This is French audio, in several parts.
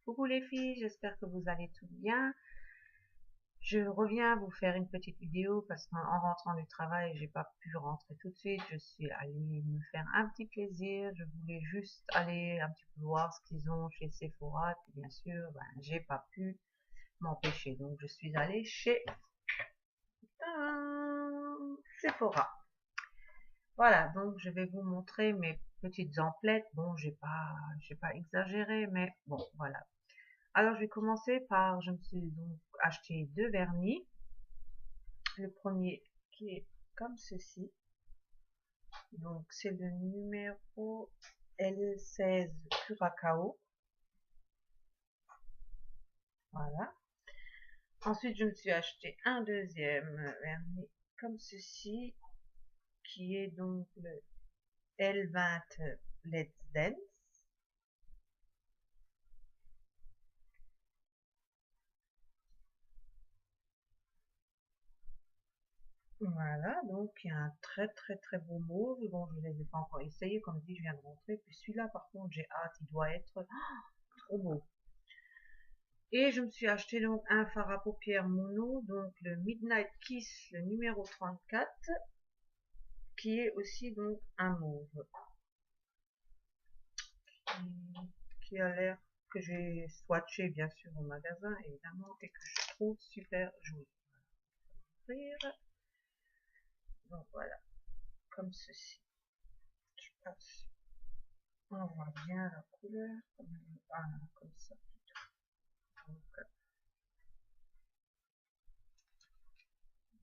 Coucou les filles, j'espère que vous allez toutes bien. Je reviens vous faire une petite vidéo parce qu'en rentrant du travail, j'ai pas pu rentrer tout de suite. Je suis allée me faire un petit plaisir. Je voulais juste aller un petit peu voir ce qu'ils ont chez Sephora. Et puis bien sûr, j'ai pas pu m'empêcher. Donc je suis allée chez Sephora. Voilà, donc je vais vous montrer mes petites emplettes. Bon, j'ai pas exagéré, mais bon, voilà. Alors, je vais commencer par, je me suis donc acheté deux vernis. Le premier qui est comme ceci. Donc, c'est le numéro L16 Curacao. Voilà. Ensuite, je me suis acheté un deuxième vernis comme ceci, qui est donc le L20 Let's Dance. Voilà, donc il y a un très beau mauve. Bon, je ne les ai pas encore essayés, comme dit, je viens de rentrer. Puis celui-là, par contre, j'ai hâte, il doit être trop beau. Et je me suis acheté donc un fard à paupières mono, donc le Midnight Kiss, le numéro 34, qui est aussi donc un mauve. Qui a l'air, que j'ai swatché bien sûr au magasin, évidemment, et que je trouve super joli. Donc voilà, comme ceci. Je passe. On voit bien la couleur, comme ça plutôt. Donc,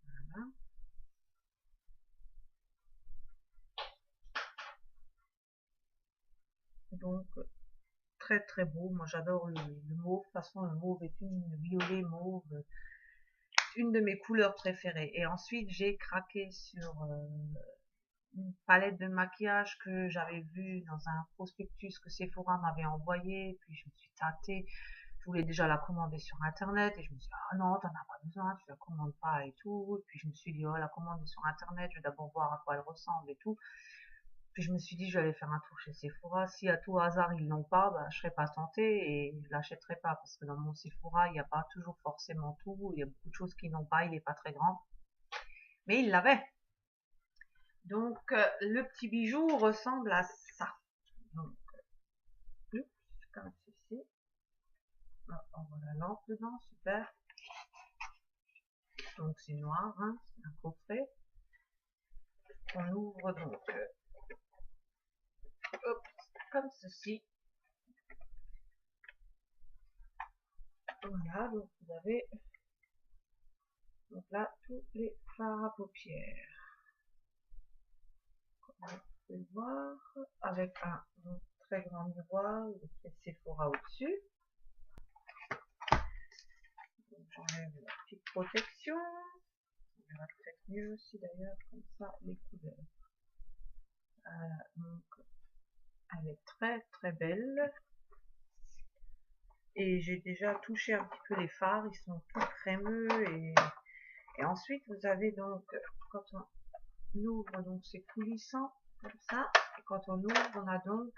voilà. Donc très beau. Moi j'adore le mauve. De toute façon, le mauve est une violet mauve, une de mes couleurs préférées. Et ensuite j'ai craqué sur une palette de maquillage que j'avais vue dans un prospectus que Sephora m'avait envoyé. Puis je me suis tâtée. Je voulais déjà la commander sur internet et je me suis dit, ah non, t'en as pas besoin, tu la commandes pas et tout. Et puis je me suis dit, oh, la commander sur internet, je vais d'abord voir à quoi elle ressemble et tout. Puis je me suis dit, je vais aller faire un tour chez Sephora. Si à tout hasard ils l'ont pas, je serais pas tentée et je l'achèterai pas parce que dans mon Sephora, il n'y a pas toujours forcément tout. Il y a beaucoup de choses qui n'ont pas, il est pas très grand. Mais il l'avait. Donc, le petit bijou ressemble à ça. Donc, comme ceci. On voit la lampe dedans, super. Donc, c'est noir, hein, c'est un coffret. On ouvre donc, hop, comme ceci. Voilà, donc vous avez donc là tous les fards à paupières. Comme vous pouvez le voir, avec un très grand miroir, il y a Sephora au-dessus. J'enlève la petite protection. On verra peut-être mieux aussi d'ailleurs, comme ça, les couleurs. Voilà, donc elle est très belle. Et j'ai déjà touché un petit peu les fards, ils sont tout crémeux et ensuite vous avez donc, quand on ouvre, donc c'est coulissant comme ça, et quand on ouvre on a donc,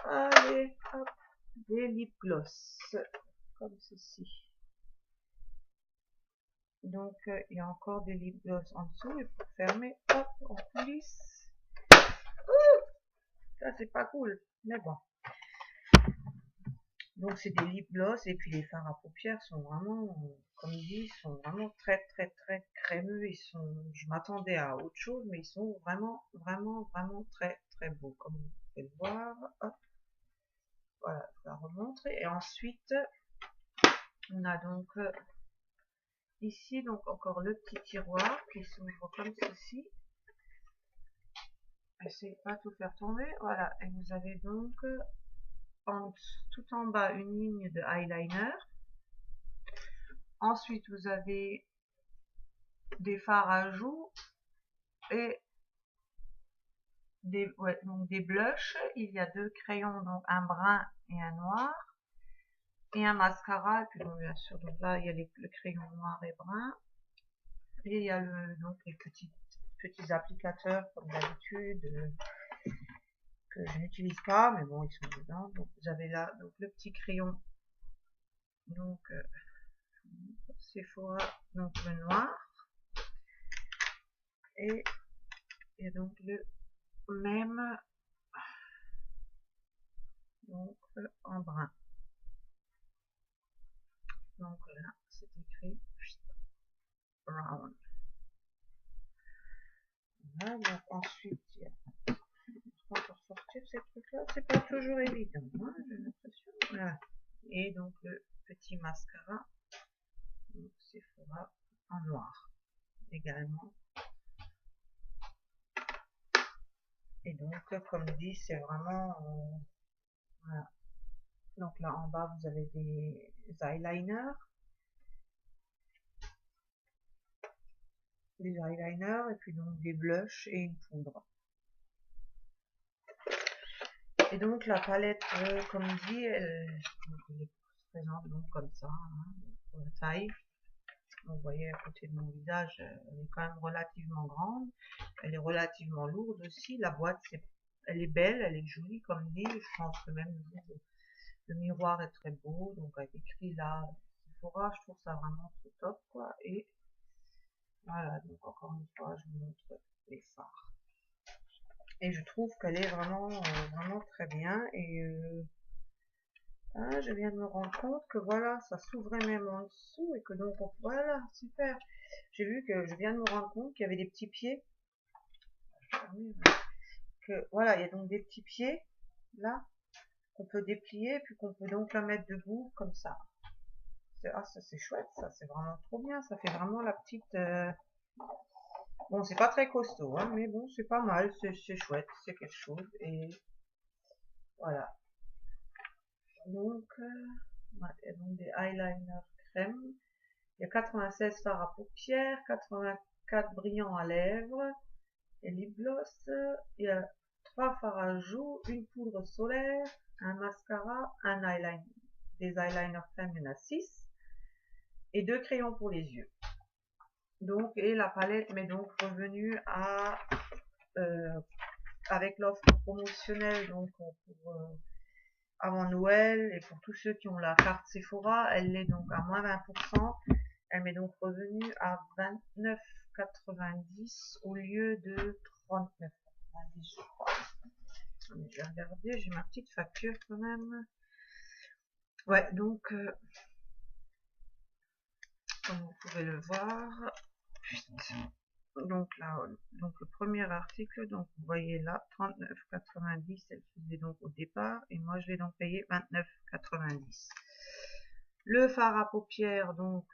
allez, hop, des lip gloss, comme ceci. Donc il y a encore des lip gloss en dessous, et pour fermer, hop, on coulisse. Ça c'est pas cool, mais bon. Donc c'est des lip gloss et puis les fards à paupières sont vraiment, comme ils disent, sont vraiment très crémeux. Ils sont, je m'attendais à autre chose, mais ils sont vraiment très beaux, comme vous pouvez le voir. Hop. Voilà, je la remontre. Et ensuite, on a donc ici donc encore le petit tiroir qui s'ouvre comme ceci. Essayez pas de tout faire tomber. Voilà, et vous avez donc tout en bas une ligne de eyeliner. Ensuite, vous avez des fards à joues et donc des blushs. Il y a deux crayons, donc un brun et un noir. Et un mascara. Et puis bon, bien sûr, donc là, il y a le crayon noir et brun. Et il y a donc les petits applicateurs, comme d'habitude, que je n'utilise pas, mais bon, ils sont dedans. Donc j'avais là donc le petit crayon, donc Sephora, donc le noir, et donc le même, donc en brun. Donc là, c'est écrit brown. Voilà, donc ensuite, il y a pour sortir ces trucs-là, c'est pas toujours évident, hein, j'ai l'impression. Voilà. Et donc le petit mascara, donc Sephora en noir également. Et donc, comme dit, c'est vraiment voilà. Donc là en bas, vous avez des eyeliners. Et puis donc des blushs et une poudre. Et donc la palette, comme dit, elle est présente donc comme ça, hein, pour la taille. Vous voyez à côté de mon visage, elle est quand même relativement grande. Elle est relativement lourde aussi. La boîte, elle est belle, elle est jolie comme dit. Je pense que même le miroir est très beau. Donc avec écrit là, Sephora, je trouve ça vraiment trop top quoi. Et voilà, donc encore une fois, je vous montre les fards. Et je trouve qu'elle est vraiment, vraiment très bien. Et je viens de me rendre compte que voilà, ça s'ouvrait même en dessous et que donc voilà, super. J'ai vu que je viens de me rendre compte qu'il y avait des petits pieds. Que voilà, il y a donc des petits pieds là qu'on peut déplier puis qu'on peut donc la mettre debout comme ça. Ah, ça c'est chouette, ça c'est vraiment trop bien. Ça fait vraiment la petite. Bon, c'est pas très costaud, hein, mais bon, c'est pas mal, c'est chouette, c'est quelque chose. Et voilà. Donc, il y a donc des eyeliners crème. Il y a 96 fards à paupières, 84 brillants à lèvres, et lip gloss. Il y a 3 fards à joues, une poudre solaire, un mascara, un eyeliner. Des eyeliners crème, il y en a 6. Et 2 crayons pour les yeux. Donc, et la palette m'est donc revenue à avec l'offre promotionnelle donc pour avant Noël et pour tous ceux qui ont la carte Sephora, elle est donc à moins 20%. Elle m'est donc revenue à 29,90 au lieu de 39,90 je crois. Je vais regarder, j'ai ma petite facture quand même. Ouais, donc comme vous pouvez le voir, donc là, donc le premier article, donc vous voyez là, 39,90, elle faisait donc au départ, et moi je vais donc payer 29,90. Le fard à paupières, donc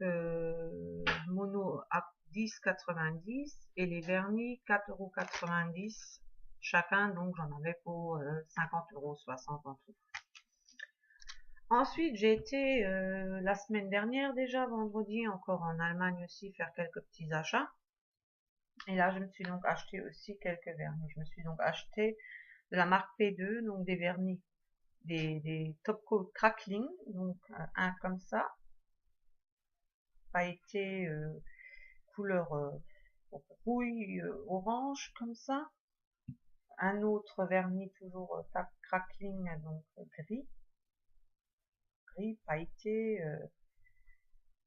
mono à 10,90 et les vernis 4,90 chacun, donc j'en avais pour 50,60 en tout. Ensuite, j'ai été la semaine dernière déjà, vendredi, encore en Allemagne aussi, faire quelques petits achats. Et là, je me suis donc acheté aussi quelques vernis. Je me suis donc acheté de la marque P2, donc des vernis, des top coat crackling, donc un comme ça, pailleté couleur rouille orange comme ça. Un autre vernis toujours crackling, donc gris pailleté.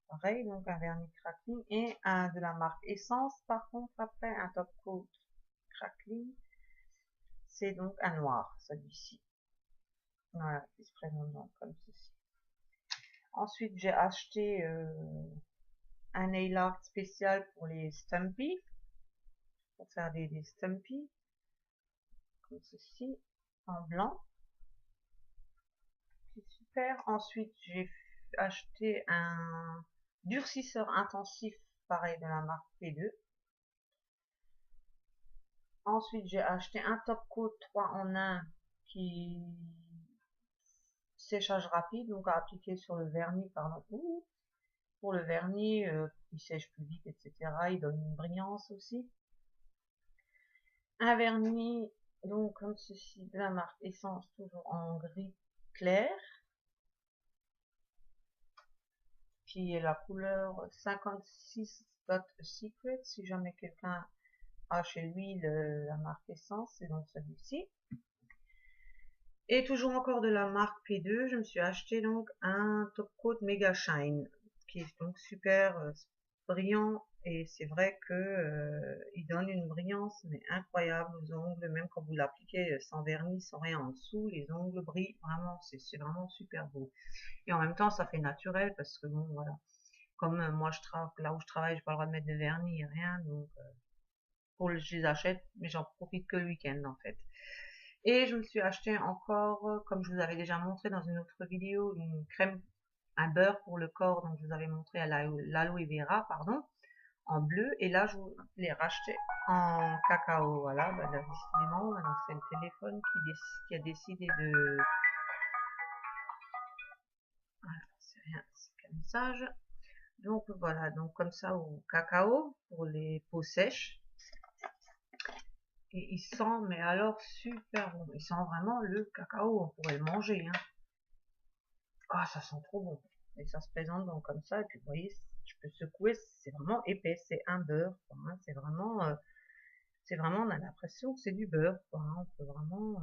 Pareil, donc un vernis crackling et un de la marque Essence. Par contre, après un top coat crackling, c'est donc un noir, celui-ci. Voilà, qui se présente donc comme ceci. Ensuite, j'ai acheté un nail art spécial pour les Stumpy, pour faire des Stumpy, comme ceci, en blanc. C'est super. Ensuite, j'ai acheté un durcisseur intensif, pareil de la marque P2. Ensuite, j'ai acheté un top coat 3 en 1 qui séchage rapide, donc à appliquer sur le vernis, pardon, pour le vernis, il sèche plus vite, etc. Il donne une brillance aussi. Un vernis, donc comme ceci, de la marque Essence, toujours en gris clair, qui est la couleur 56 Dot Secret, si jamais quelqu'un a chez lui la marque Essence, c'est donc celui-ci. Et toujours encore de la marque P2, je me suis acheté donc un top coat Mega Shine, qui est donc super brillant, et c'est vrai que il donne une brillance mais incroyable aux ongles, même quand vous l'appliquez sans vernis, sans rien en dessous, les ongles brillent vraiment, c'est vraiment super beau. Et en même temps, ça fait naturel parce que bon, voilà, comme moi je travaille là où je travaille, j'ai pas le droit de mettre de vernis, rien, donc je les achète, mais j'en profite que le week-end en fait. Et je me suis acheté encore, comme je vous avais déjà montré dans une autre vidéo, une crème, un beurre pour le corps, donc je vous avais montré à l'aloe vera, pardon, en bleu. Et là, je vous l'ai racheté en cacao. Voilà, bah, là, décidément, maintenant c'est le téléphone qui a décidé de... Voilà, c'est rien, c'est qu'un message. Donc voilà, donc comme ça au cacao pour les peaux sèches. Et il sent, mais alors super bon. Il sent vraiment le cacao, on pourrait le manger, hein. Ah, ça sent trop bon. Et ça se présente donc comme ça. Et puis, vous voyez, je peux secouer. C'est vraiment épais. C'est un beurre, quoi, hein. C'est vraiment, on a l'impression que c'est du beurre, quoi, hein. On peut vraiment,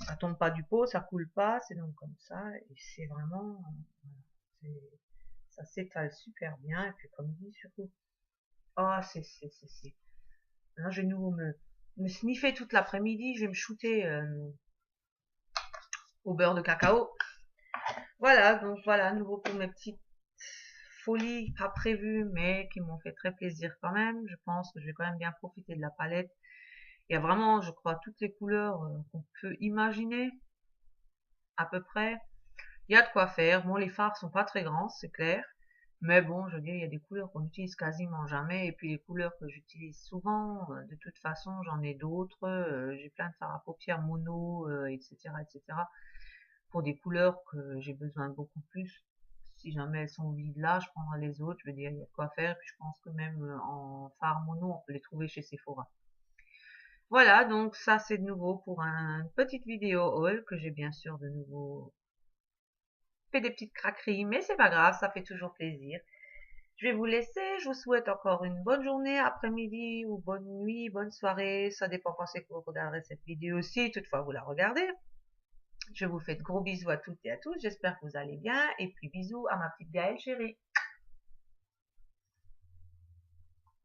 ça tombe pas du pot, ça coule pas. C'est donc comme ça. Et c'est vraiment, ça s'étale super bien. Et puis, comme dit, surtout, ah, c'est. Là, je vais nouveau me sniffer toute l'après-midi. Je vais me shooter au beurre de cacao. Voilà, donc voilà, nouveau pour mes petites folies pas prévues, mais qui m'ont fait très plaisir quand même. Je pense que je vais quand même bien profiter de la palette. Il y a vraiment, je crois, toutes les couleurs qu'on peut imaginer, à peu près. Il y a de quoi faire. Bon, les fards sont pas très grands, c'est clair. Mais bon, je veux dire, il y a des couleurs qu'on utilise quasiment jamais. Et puis les couleurs que j'utilise souvent, de toute façon, j'en ai d'autres. J'ai plein de fards à paupières mono, etc., etc. Pour des couleurs que j'ai besoin de beaucoup plus. Si jamais elles sont vides là, je prendrai les autres. Je veux dire, il y a de quoi faire. Puis je pense que même en fard mono, on peut les trouver chez Sephora. Voilà, donc ça c'est de nouveau pour une petite vidéo haul que j'ai bien sûr de nouveau fait des petites craqueries, mais c'est pas grave, ça fait toujours plaisir. Je vais vous laisser, je vous souhaite encore une bonne journée, après-midi ou bonne nuit, bonne soirée, ça dépend quand c'est que vous regarderez cette vidéo aussi, toutefois vous la regardez. Je vous fais de gros bisous à toutes et à tous, j'espère que vous allez bien, et puis bisous à ma petite Gaëlle chérie.